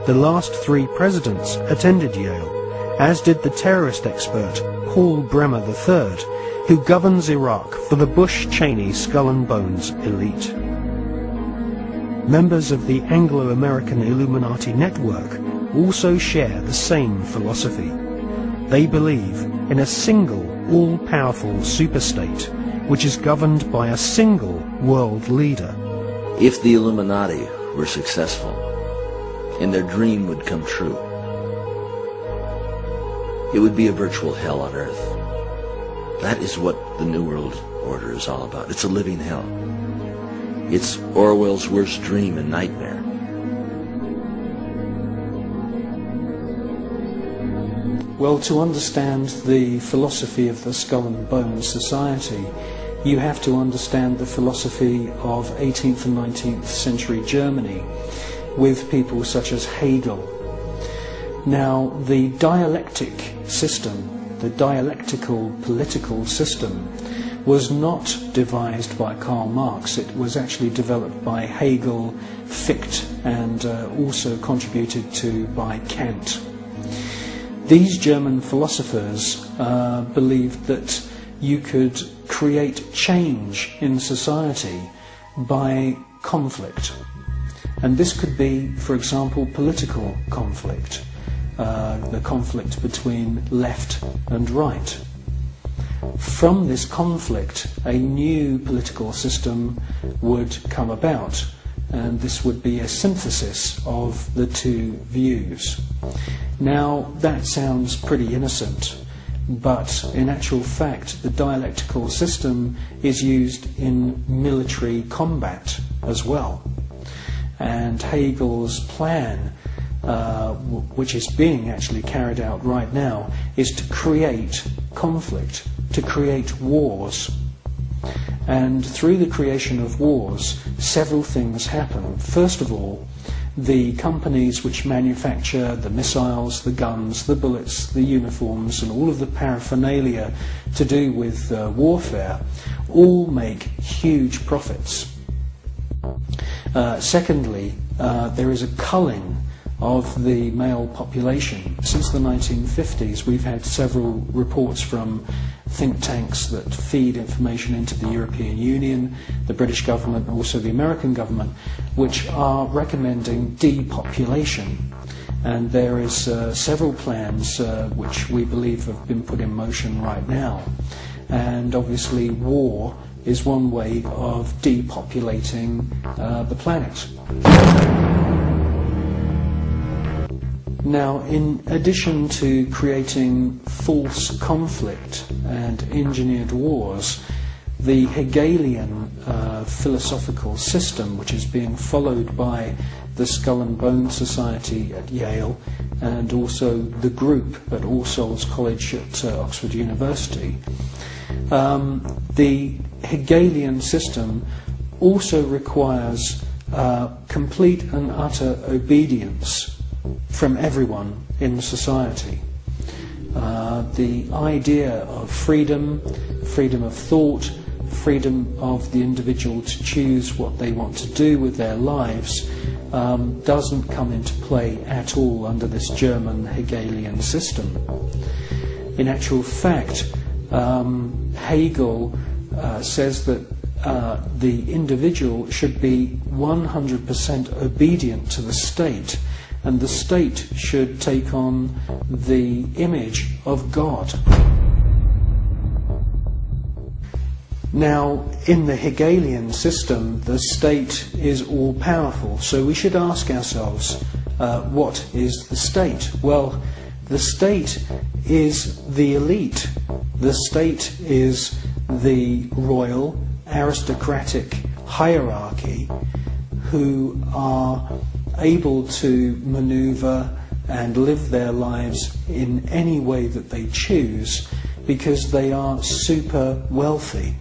The last 3 presidents attended Yale, as did the terrorist expert Paul Bremer III, who governs Iraq for the Bush-Cheney Skull and Bones elite. Members of the Anglo-American Illuminati network also share the same philosophy. They believe in a single, all-powerful superstate, which is governed by a single world leader. If the Illuminati were successful, and their dream would come true, it would be a virtual hell on earth. That is what the New World Order is all about. It's a living hell. It's Orwell's worst dream and nightmare. Well, to understand the philosophy of the Skull and Bones Society, you have to understand the philosophy of 18th and 19th century Germany, with people such as Hegel. Now, the dialectic system, the dialectical political system, was not devised by Karl Marx. It was actually developed by Hegel, Fichte, and also contributed to by Kant. These German philosophers believed that you could create change in society by conflict. And this could be, for example, political conflict, the conflict between left and right. From this conflict, a new political system would come about, and this would be a synthesis of the two views. Now, that sounds pretty innocent, but in actual fact, the dialectical system is used in military combat as well. And Hegel's plan, which is being actually carried out right now, is to create conflict, to create wars. And through the creation of wars, several things happen. First of all, the companies which manufacture the missiles, the guns, the bullets, the uniforms, and all of the paraphernalia to do with warfare, all make huge profits. Secondly, there is a culling of the male population. Since the 1950s, we've had several reports from think tanks that feed information into the European Union, the British government, and also the American government, which are recommending depopulation. And there is several plans which we believe have been put in motion right now. And obviously war is one way of depopulating the planet. Now, in addition to creating false conflict and engineered wars, the Hegelian philosophical system, which is being followed by the Skull and Bones Society at Yale and also the group at All Souls College at Oxford University, the Hegelian system also requires complete and utter obedience from everyone in society. The idea of freedom, freedom of thought, freedom of the individual to choose what they want to do with their lives doesn't come into play at all under this German Hegelian system. In actual fact, Hegel says that the individual should be 100% obedient to the state, and the state should take on the image of God. Now, in the Hegelian system, the state is all-powerful, so we should ask ourselves, what is the state? Well, the state is the elite. The state is the royal, aristocratic hierarchy who are able to maneuver and live their lives in any way that they choose because they are super wealthy.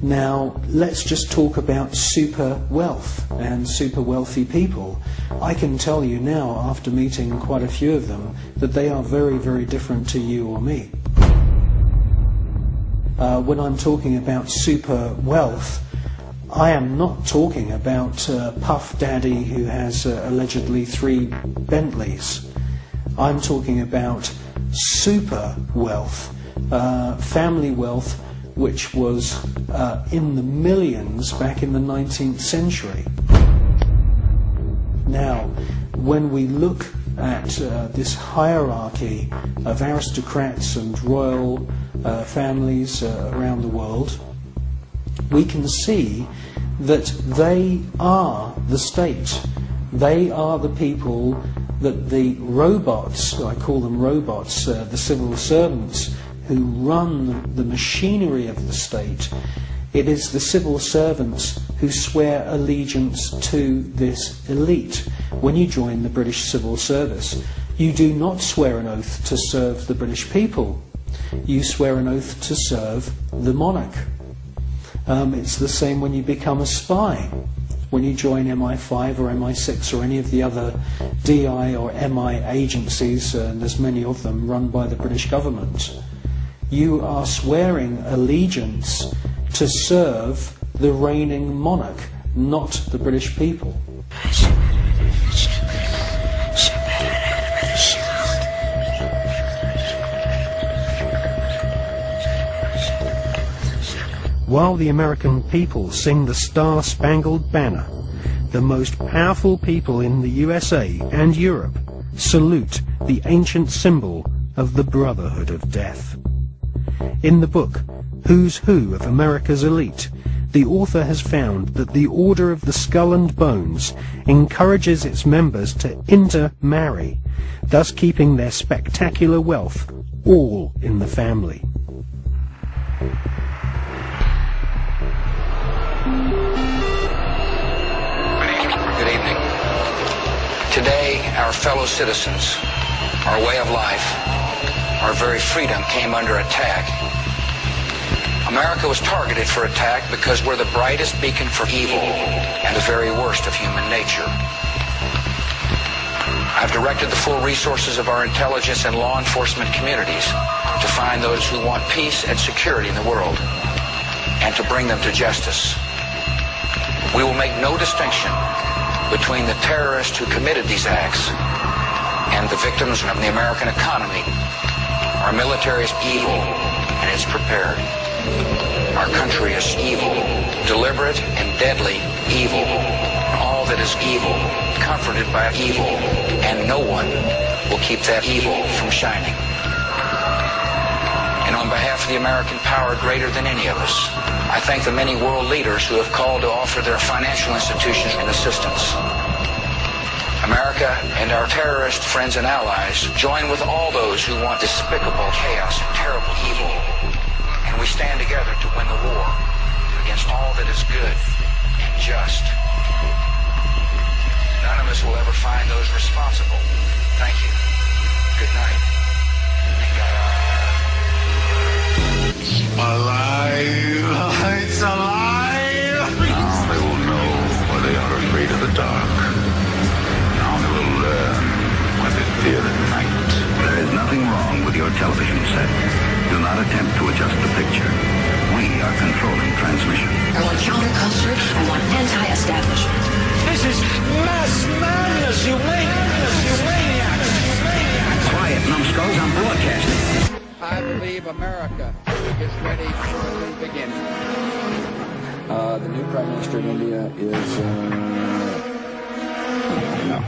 Now, let's just talk about super wealth and super wealthy people. I can tell you now, after meeting quite a few of them, that they are very, very different to you or me. When I'm talking about super wealth, I am not talking about Puff Daddy who has allegedly 3 Bentleys. I'm talking about super wealth, family wealth, which was in the millions back in the 19th century. Now, when we look at this hierarchy of aristocrats and royal families around the world, we can see that they are the state. They are the people that the robots, I call them robots, the civil servants who run the machinery of the state. It is the civil servants who swear allegiance to this elite. When you join the British Civil Service, you do not swear an oath to serve the British people. You swear an oath to serve the monarch. It's the same when you become a spy. When you join MI5 or MI6 or any of the other DI or MI agencies, and there's many of them run by the British government, you are swearing allegiance to serve the reigning monarch, not the British people. While the American people sing the Star-Spangled Banner, the most powerful people in the USA and Europe salute the ancient symbol of the Brotherhood of Death. In the book, Who's Who of America's Elite, the author has found that the Order of the Skull and Bones encourages its members to intermarry, thus keeping their spectacular wealth all in the family. Good evening. Today, our fellow citizens, our way of life, our very freedom came under attack. America was targeted for attack because we're the brightest beacon for evil and the very worst of human nature. I've directed the full resources of our intelligence and law enforcement communities to find those who want peace and security in the world and to bring them to justice. We will make no distinction between the terrorists who committed these acts and the victims of the American economy. Our military is evil and it's prepared. Our country is evil, deliberate and deadly evil. All that is evil, comforted by evil, and no one will keep that evil from shining. And on behalf of the American power greater than any of us, I thank the many world leaders who have called to offer their financial institutions and assistance. America and our terrorist friends and allies join with all those who want despicable chaos and terrible evil. And we stand together to win the war against all that is good and just. None of us will ever find those responsible. Thank you. Good night. It's alive! It's alive! Now they will know why they are afraid of the dark. Now they will learn why they fear the night. There is nothing wrong with your television set. Do not attempt to adjust the picture. We are controlling transmission. I want counterculture. I want anti-establishment. This is mass madness, you maniacs! Quiet, numbskulls, I'm broadcasting. I believe America is ready for a new beginning. The new Prime Minister of India is, no.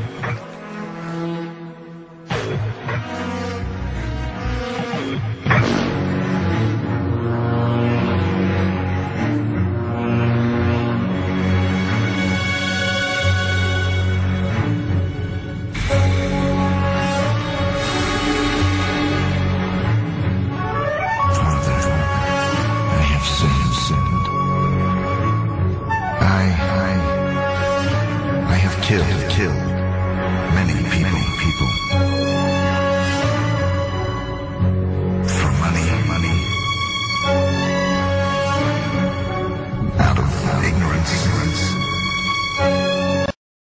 I have killed